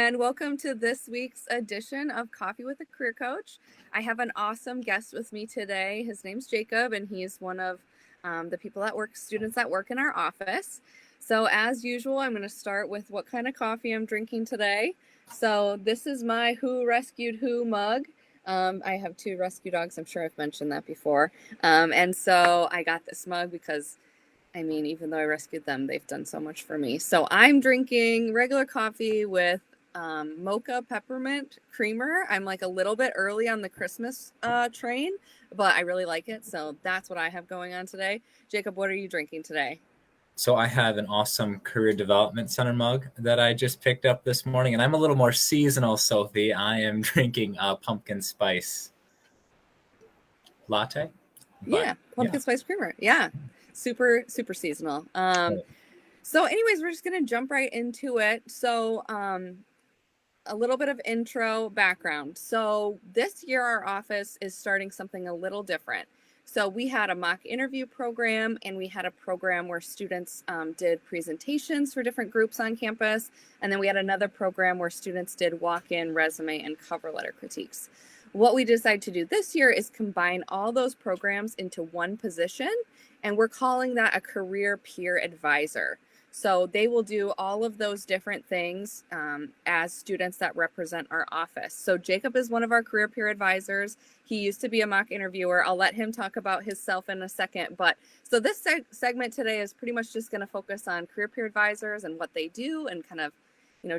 and welcome to this week's edition of Coffee with a Career Coach. I have an awesome guest with me today. His name's Jacob, and he's one of the students that work in our office. So as usual, I'm going to start with what kind of coffee I'm drinking today. So this is my Who Rescued Who mug. I have 2 rescue dogs. I'm sure I've mentioned that before. And so I got this mug because even though I rescued them, they've done so much for me. So I'm drinking regular coffee with mocha peppermint creamer. I'm like a little bit early on the Christmas train, but I really like it. So that's what I have going on today. Jacob, what are you drinking today? So I have an awesome Career Development Center mug that I just picked up this morning, and I'm a little more seasonal, Sophie. I am drinking a pumpkin spice latte. Yeah, pumpkin spice creamer. Yeah, super seasonal. So anyways, we're just gonna jump right into it. So a little bit of intro background. So this year our office is starting something a little different. So we had a mock interview program, and we had a program where students did presentations for different groups on campus. And then we had another program where students did walk-in resume and cover letter critiques. What we decided to do this year is combine all those programs into one position, and we're calling that a career peer advisor. So they will do all of those different things as students that represent our office. So Jacob is one of our career peer advisors. He used to be a mock interviewer. I'll let him talk about himself in a second. But so this segment today is pretty much just going to focus on career peer advisors and what they do and kind of,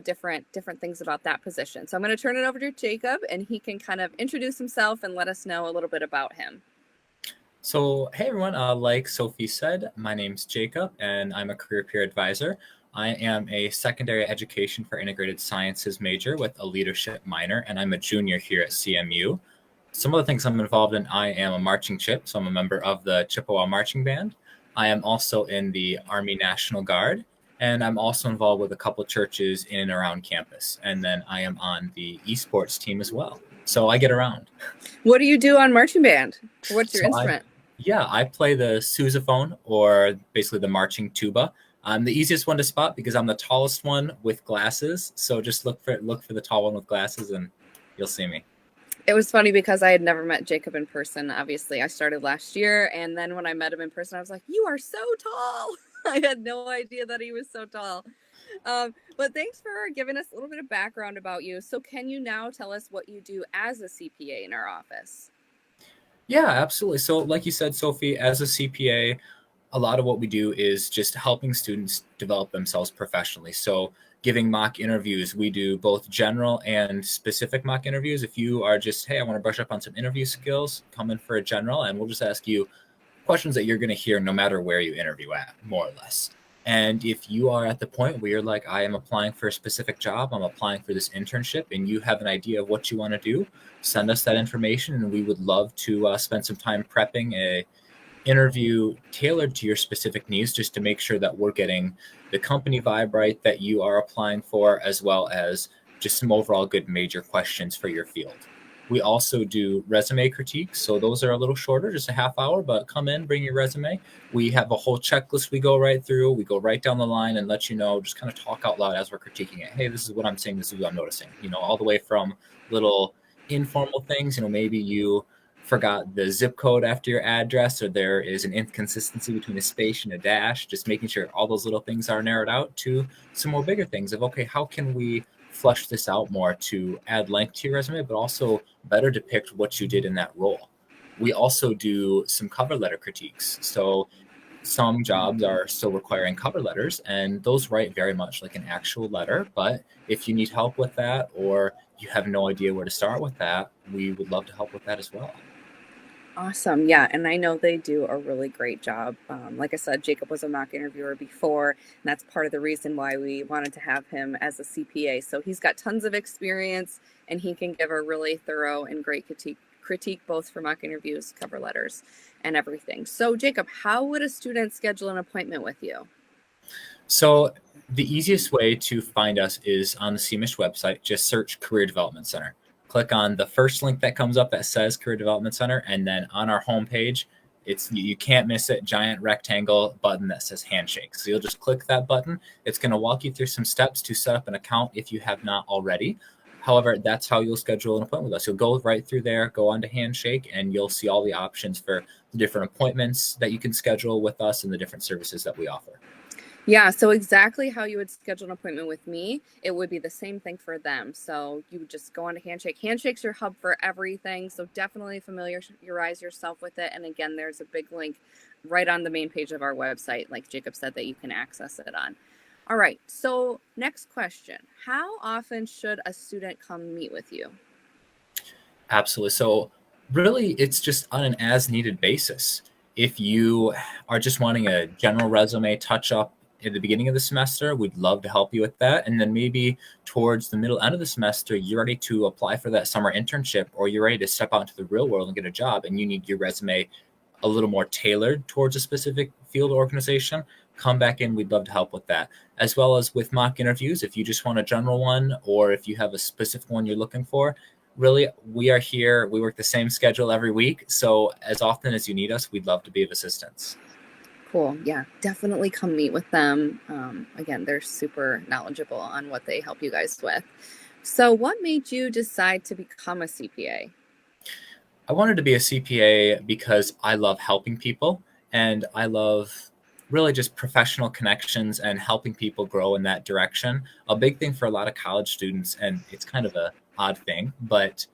different things about that position. So I'm going to turn it over to Jacob, and he can kind of introduce himself and let us know a little bit about him. So, hey everyone, like Sophie said, my name's Jacob, and I'm a career peer advisor. I am a secondary education for integrated sciences major with a leadership minor, and I'm a junior here at CMU. Some of the things I'm involved in, I am a marching chip, so I'm a member of the Chippewa Marching Band. I am also in the Army National Guard, and I'm also involved with a couple churches in and around campus. And then I am on the esports team as well. So I get around. What do you do on marching band? What's your instrument? I play the sousaphone, or basically the marching tuba. I'm the easiest one to spot because I'm the tallest one with glasses. So just look for the tall one with glasses, and you'll see me. It was funny because I had never met Jacob in person. Obviously, I started last year, and then when I met him in person, I was like, "You are so tall." I had no idea that he was so tall. But thanks for giving us a little bit of background about you. So can you now tell us what you do as a CPA in our office? Yeah, absolutely. So like you said, Sophie, as a CPA, a lot of what we do is just helping students develop themselves professionally. So giving mock interviews, we do both general and specific mock interviews. If you are just, hey, I want to brush up on some interview skills, come in for a general, and we'll just ask you questions that you're going to hear no matter where you interview at, more or less. And if you are at the point where you're like, I am applying for a specific job, I'm applying for this internship, and you have an idea of what you want to do, send us that information, and we would love to spend some time prepping a interview tailored to your specific needs, just to make sure that we're getting the company vibe right that you are applying for, as well as just some overall good major questions for your field. We also do resume critiques. So those are a little shorter, just a half hour, but come in, bring your resume. We have a whole checklist we go right through. We go right down the line and let you know, just kind of talk out loud as we're critiquing it. Hey, this is what I'm saying. This is what I'm noticing. All the way from little informal things. Maybe you forgot the zip code after your address, or there is an inconsistency between a space and a dash, just making sure all those little things are narrowed out, to some more bigger things of, okay, how can we flesh this out more to add length to your resume, but also better depict what you did in that role. We also do some cover letter critiques. So some jobs are still requiring cover letters, and those write very much like an actual letter. But if you need help with that, or you have no idea where to start with that, we would love to help with that as well. Awesome. Yeah. And I know they do a really great job. Like I said, Jacob was a mock interviewer before, and that's part of the reason why we wanted to have him as a CPA. So he's got tons of experience, and he can give a really thorough and great critique both for mock interviews, cover letters, and everything. So Jacob, how would a student schedule an appointment with you? So the easiest way to find us is on the CMISH website. Just search Career Development Center. Click on the first link that comes up that says Career Development Center, and then on our homepage, It's you can't miss it. Giant rectangle button that says handshake. So you'll just click that button. It's going to walk you through some steps to set up an account if you have not already. However, that's how you'll schedule an appointment with us. You'll go right through there, go on to Handshake, and you'll see all the options for the different appointments that you can schedule with us and the different services that we offer. Yeah, so exactly how you would schedule an appointment with me, it would be the same thing for them. So you would just go on to Handshake. Handshake's your hub for everything, so definitely familiarize yourself with it. And again, there's a big link right on the main page of our website, like Jacob said, that you can access it on. All right, so next question. How often should a student come meet with you? Absolutely. So really, it's just on an as-needed basis. If you are just wanting a general resume touch-up at the beginning of the semester, we'd love to help you with that. And then maybe towards the middle end of the semester, you're ready to apply for that summer internship, or you're ready to step out into the real world and get a job, and you need your resume a little more tailored towards a specific field or organization, come back in. We'd love to help with that. As well as with mock interviews, if you just want a general one, or if you have a specific one you're looking for, really, we are here. We work the same schedule every week. So as often as you need us, we'd love to be of assistance. Cool. Yeah, definitely come meet with them. Again, they're super knowledgeable on what they help you guys with. So what made you decide to become a CPA? I wanted to be a CPA because I love helping people, and I love really just professional connections and helping people grow in that direction. A big thing for a lot of college students, and it's kind of a odd thing, but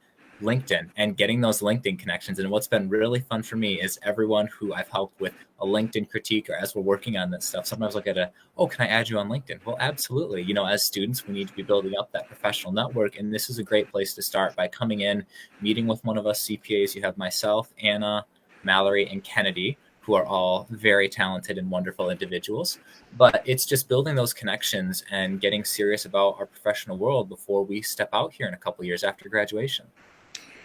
LinkedIn and getting those LinkedIn connections. And what's been really fun for me is everyone who I've helped with a LinkedIn critique, or as we're working on this stuff, sometimes I'll get oh, can I add you on LinkedIn? Well, absolutely. You know, as students, we need to be building up that professional network. And this is a great place to start by coming in, meeting with one of us CPAs. You have myself, Anna, Mallory, and Kennedy, who are all very talented and wonderful individuals. But it's just building those connections and getting serious about our professional world before we step out here in a couple of years after graduation.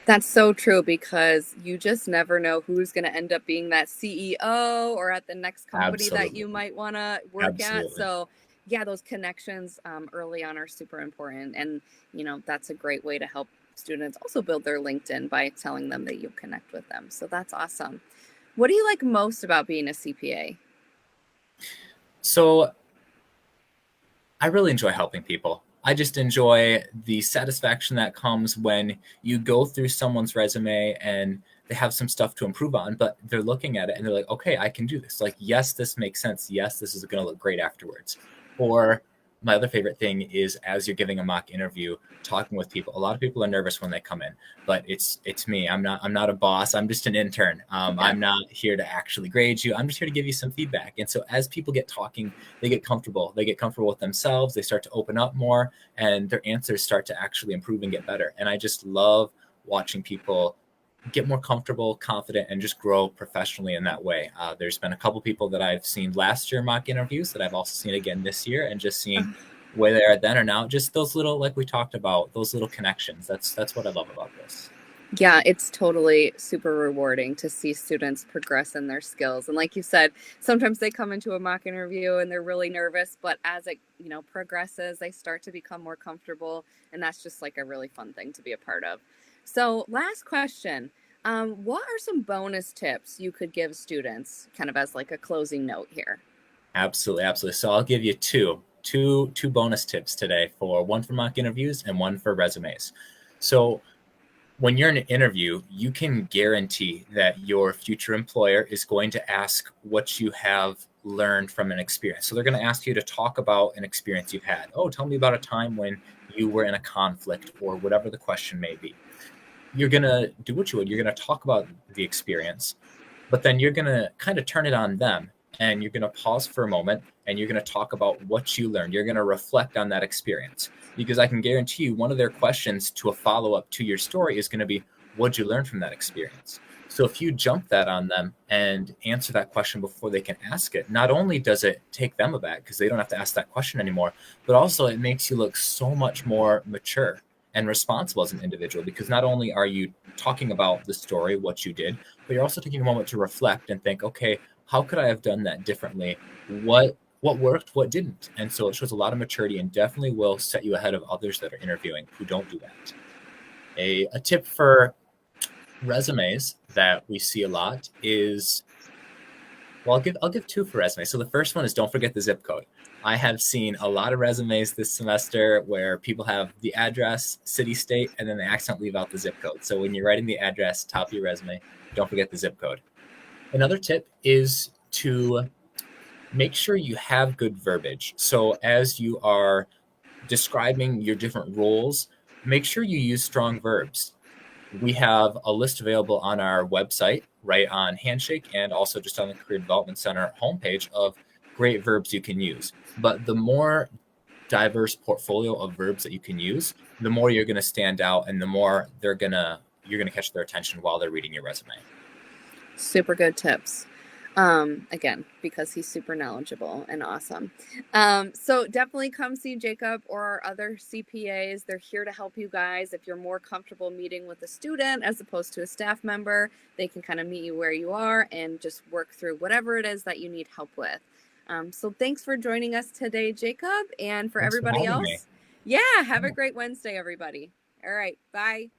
That's so true, because you just never know who's going to end up being that CEO or at the next company Absolutely. that you might want to work at. Absolutely. So yeah, those connections early on are super important. And, you know, that's a great way to help students also build their LinkedIn by telling them that you'll connect with them. So that's awesome. What do you like most about being a CPA? So I really enjoy helping people. I just enjoy the satisfaction that comes when you go through someone's resume and they have some stuff to improve on, but they're looking at it and they're like, okay, I can do this. Like, yes, this makes sense. Yes, this is going to look great afterwards. Or my other favorite thing is, as you're giving a mock interview, talking with people. A lot of people are nervous when they come in, but it's me. I'm not a boss. I'm just an intern. I'm not here to actually grade you. I'm just here to give you some feedback. And so as people get talking, they get comfortable. They get comfortable with themselves. They start to open up more, and their answers start to actually improve and get better. And I just love watching people get more comfortable, confident, and just grow professionally in that way. There's been a couple people that I've seen last year mock interviews that I've also seen again this year, and just seeing where they are then or now, just those little, like we talked about, those little connections. That's what I love about this. Yeah, it's totally super rewarding to see students progress in their skills. And like you said, sometimes they come into a mock interview and they're really nervous, but as it, you know, progresses, they start to become more comfortable. And that's just like a really fun thing to be a part of. So last question, what are some bonus tips you could give students kind of as like a closing note here? Absolutely. So I'll give you two bonus tips today, for one for mock interviews and one for resumes. So when you're in an interview, you can guarantee that your future employer is going to ask what you have learned from an experience. So they're going to ask you to talk about an experience you've had. Oh, tell me about a time when you were in a conflict, or whatever the question may be. You're going to do what you would. You're going to talk about the experience, but then you're going to kind of turn it on them, and you're going to pause for a moment, and you're going to talk about what you learned. You're going to reflect on that experience, because I can guarantee you one of their questions to a follow-up to your story is going to be, what'd you learn from that experience? So if you jump that on them and answer that question before they can ask it, not only does it take them aback because they don't have to ask that question anymore, but also it makes you look so much more mature and responsible as an individual, because not only are you talking about the story, what you did, but you're also taking a moment to reflect and think, okay, how could I have done that differently? What worked, what didn't? And so it shows a lot of maturity, and definitely will set you ahead of others that are interviewing who don't do that. A tip for resumes that we see a lot is Well, I'll give two for resume. So the first one is don't forget the zip code. I have seen a lot of resumes this semester where people have the address, city, state, and then they accidentally leave out the zip code. So when you're writing the address, top of your resume, don't forget the zip code. Another tip is to make sure you have good verbiage. So as you are describing your different roles, make sure you use strong verbs. We have a list available on our website, right on Handshake, and also just on the Career Development Center homepage of great verbs you can use. But the more diverse portfolio of verbs that you can use, the more you're going to stand out, and the more you're going to catch their attention while they're reading your resume. Super good tips. Again, because he's super knowledgeable and awesome. So definitely come see Jacob or our other CPAs. They're here to help you guys. If you're more comfortable meeting with a student as opposed to a staff member, they can kind of meet you where you are and just work through whatever it is that you need help with. So thanks for joining us today, Jacob. And for Thanks for everybody having me. else, yeah, have a great Wednesday, everybody. All right, bye.